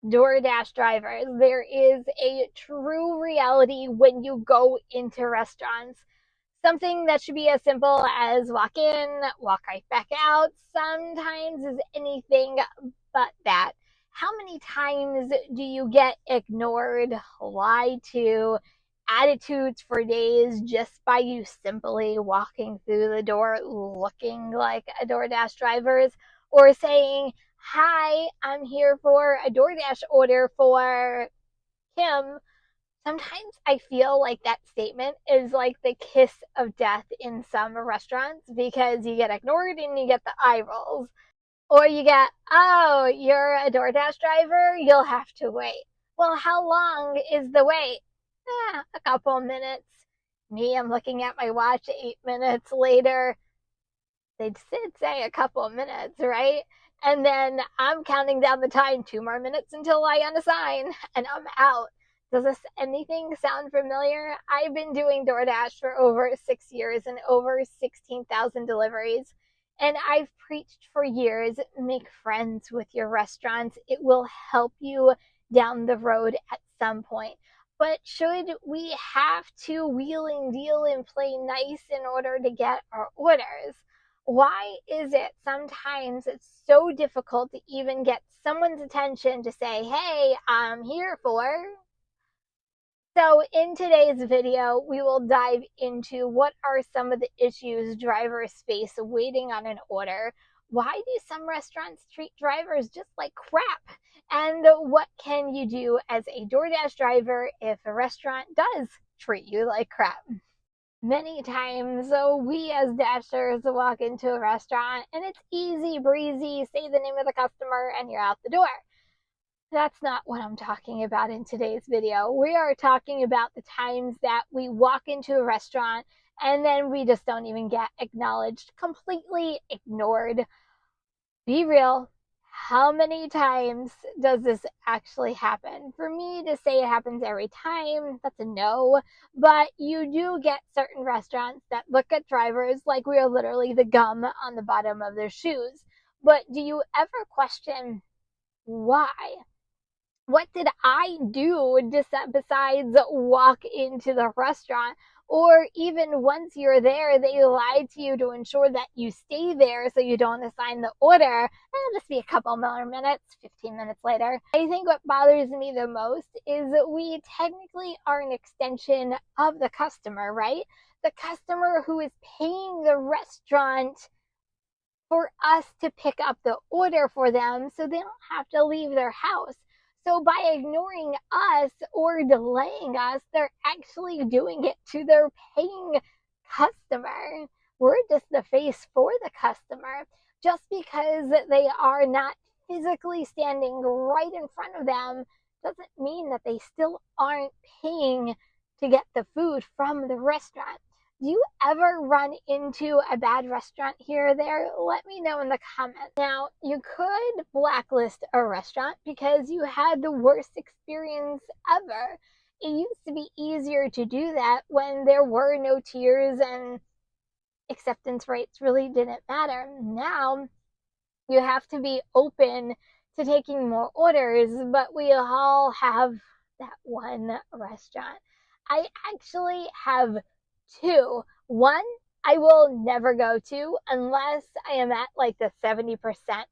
DoorDash drivers. There is a true reality when you go into restaurants. Something that should be as simple as walk in, walk right back out, sometimes is anything but that. How many times do you get ignored, lied to, attitudes for days just by you simply walking through the door looking like a DoorDash driver's or saying, "Hi, I'm here for a DoorDash order for Kim." Sometimes I feel like that statement is like the kiss of death in some restaurants because you get ignored and you get the eye rolls. Or you get, "Oh, you're a DoorDash driver? You'll have to wait." Well, how long is the wait? A couple minutes. Me, I'm looking at my watch 8 minutes later. They did say a couple of minutes, right? And then I'm counting down the time, 2 more minutes until I unassign, and I'm out. Does this anything sound familiar? I've been doing DoorDash for over 6 years and over 16,000 deliveries. And I've preached for years, make friends with your restaurants. It will help you down the road at some point. But should we have to wheel and deal and play nice in order to get our orders? Why is it sometimes it's so difficult to even get someone's attention to say, "Hey, I'm here for..." So in today's video, we will dive into what are some of the issues drivers face waiting on an order. Why do some restaurants treat drivers just like crap? And what can you do as a DoorDash driver if a restaurant does treat you like crap? Many times, we as dashers walk into a restaurant and it's easy breezy, say the name of the customer and you're out the door. That's not what I'm talking about in today's video. We are talking about the times that we walk into a restaurant and then we just don't even get acknowledged, completely ignored. Be real. How many times does this actually happen? For me to say it happens every time, that's a no. But you do get certain restaurants that look at drivers like we are literally the gum on the bottom of their shoes. But do you ever question why? What did I do besides walk into the restaurant? Or even once you're there, they lied to you to ensure that you stay there so you don't assign the order. It'll just be a couple more minutes, 15 minutes later. I think what bothers me the most is that we technically are an extension of the customer, right? The customer who is paying the restaurant for us to pick up the order for them so they don't have to leave their house. So by ignoring us or delaying us, they're actually doing it to their paying customer. We're just the face for the customer. Just because they are not physically standing right in front of them doesn't mean that they still aren't paying to get the food from the restaurant. Do you ever run into a bad restaurant here or there? Let me know in the comments. Now, you could blacklist a restaurant because you had the worst experience ever. It used to be easier to do that when there were no tiers and acceptance rates really didn't matter. Now, you have to be open to taking more orders, but we all have that one restaurant. I actually have two. One I will never go to unless I am at like the 70%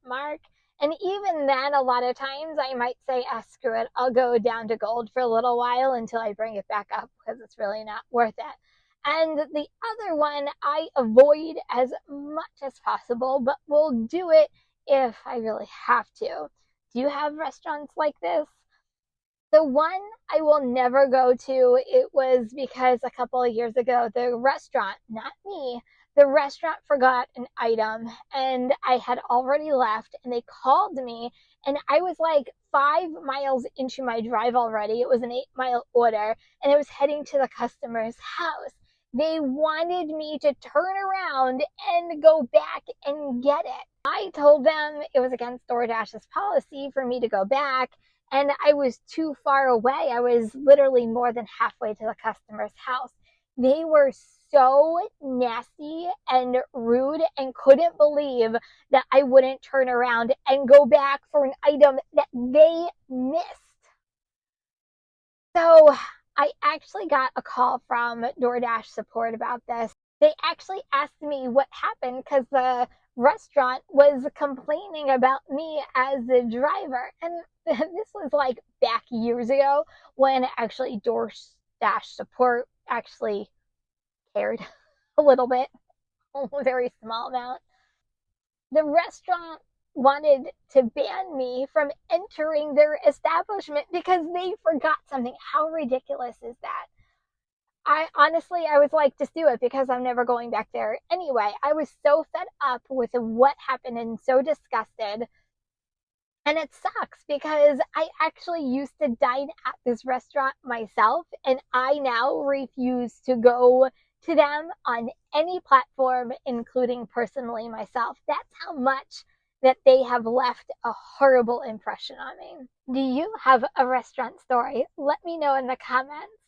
mark. And even then, a lot of times I might say, screw it, I'll go down to gold for a little while until I bring it back up because it's really not worth it. And the other one I avoid as much as possible, but will do it if I really have to. Do you have restaurants like this? The one I will never go to, it was because a couple of years ago, the restaurant, not me, the restaurant forgot an item and I had already left and they called me and I was like 5 miles into my drive already. It was an 8-mile order and it was heading to the customer's house. They wanted me to turn around and go back and get it. I told them it was against DoorDash's policy for me to go back. And I was too far away. I was literally more than halfway to the customer's house. They were so nasty and rude and couldn't believe that I wouldn't turn around and go back for an item that they missed. So I actually got a call from DoorDash support about this. They actually asked me what happened because the restaurant was complaining about me as the driver. And this was like back years ago when actually DoorDash support actually cared a little bit, a very small amount. The restaurant wanted to ban me from entering their establishment because they forgot something. How ridiculous is that? I was like, just do it because I'm never going back there. Anyway, I was so fed up with what happened and so disgusted. And it sucks because I actually used to dine at this restaurant myself, and I now refuse to go to them on any platform, including personally myself. That's how much that they have left a horrible impression on me. Do you have a restaurant story? Let me know in the comments.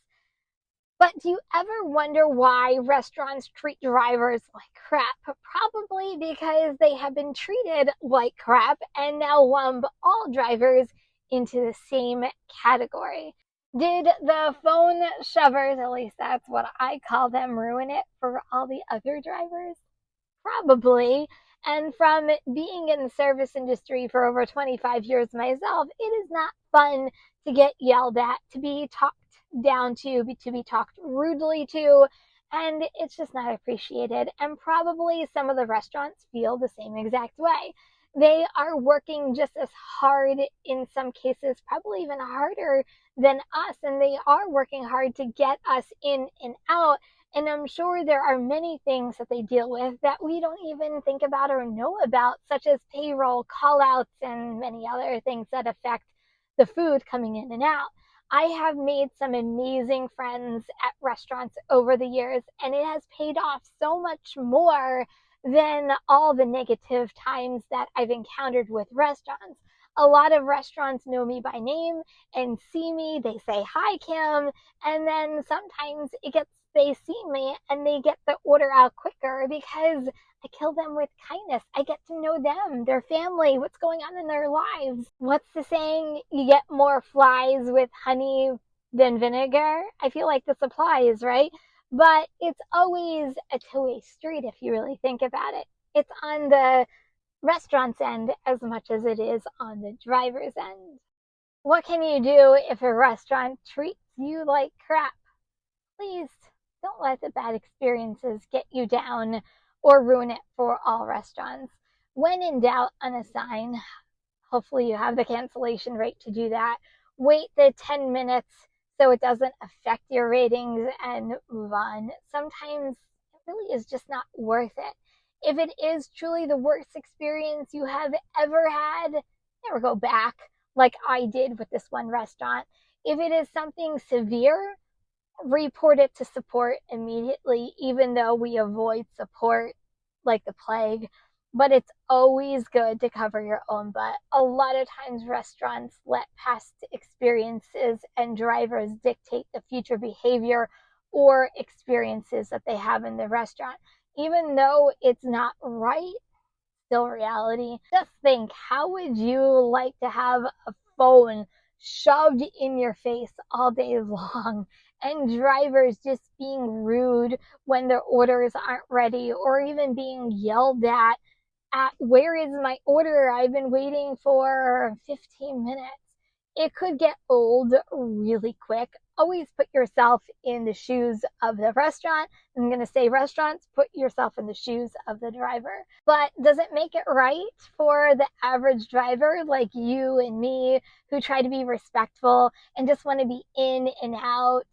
But do you ever wonder why restaurants treat drivers like crap? Probably because they have been treated like crap and now lump all drivers into the same category. Did the phone shovers, at least that's what I call them, ruin it for all the other drivers? Probably. And from being in the service industry for over 25 years myself, it is not fun to get yelled at, to be talked down to be talked rudely to, and it's just not appreciated. And probably some of the restaurants feel the same exact way. They are working just as hard, in some cases, probably even harder than us, and they are working hard to get us in and out. And I'm sure there are many things that they deal with that we don't even think about or know about, such as payroll, call outs, and many other things that affect the food coming in and out. I have made some amazing friends at restaurants over the years, and it has paid off so much more than all the negative times that I've encountered with restaurants. A lot of restaurants know me by name and see me, they say, "Hi, Kim," and then sometimes they see me and they get the order out quicker because I kill them with kindness. I get to know them, their family, what's going on in their lives. What's the saying? You get more flies with honey than vinegar. I feel like this applies, right? But it's always a two-way street if you really think about it. It's on the restaurant's end as much as it is on the driver's end. What can you do if a restaurant treats you like crap? Please don't let the bad experiences get you down or ruin it for all restaurants. When in doubt on a sign, hopefully you have the cancellation rate to do that. Wait the 10 minutes so it doesn't affect your ratings and move on. Sometimes it really is just not worth it. If it is truly the worst experience you have ever had, never go back like I did with this one restaurant. If it is something severe, report it to support immediately, even though we avoid support like the plague. But it's always good to cover your own butt. A lot of times, restaurants let past experiences and drivers dictate the future behavior or experiences that they have in the restaurant. Even though it's not right, still reality. Just think, how would you like to have a phone shoved in your face all day long and drivers just being rude when their orders aren't ready, or even being yelled at where is my order? I've been waiting for 15 minutes. It could get old really quick. Always put yourself in the shoes of the restaurant. I'm going to say restaurants, put yourself in the shoes of the driver. But does it make it right for the average driver like you and me, who try to be respectful and just want to be in and out?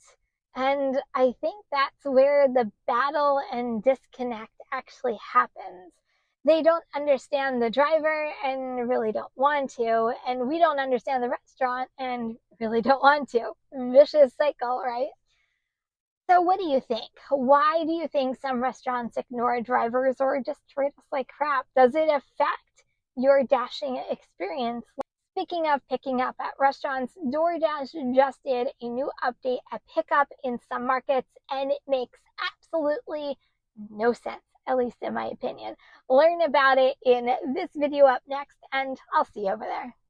And I think that's where the battle and disconnect actually happens. They don't understand the driver and really don't want to, and we don't understand the restaurant and really don't want to. Vicious cycle, right? So what do you think? Why do you think some restaurants ignore drivers or just treat us like crap? Does it affect your dashing experience? Speaking of picking up at restaurants, DoorDash just did a new update at pickup in some markets, and it makes absolutely no sense, at least in my opinion. Learn about it in this video up next, and I'll see you over there.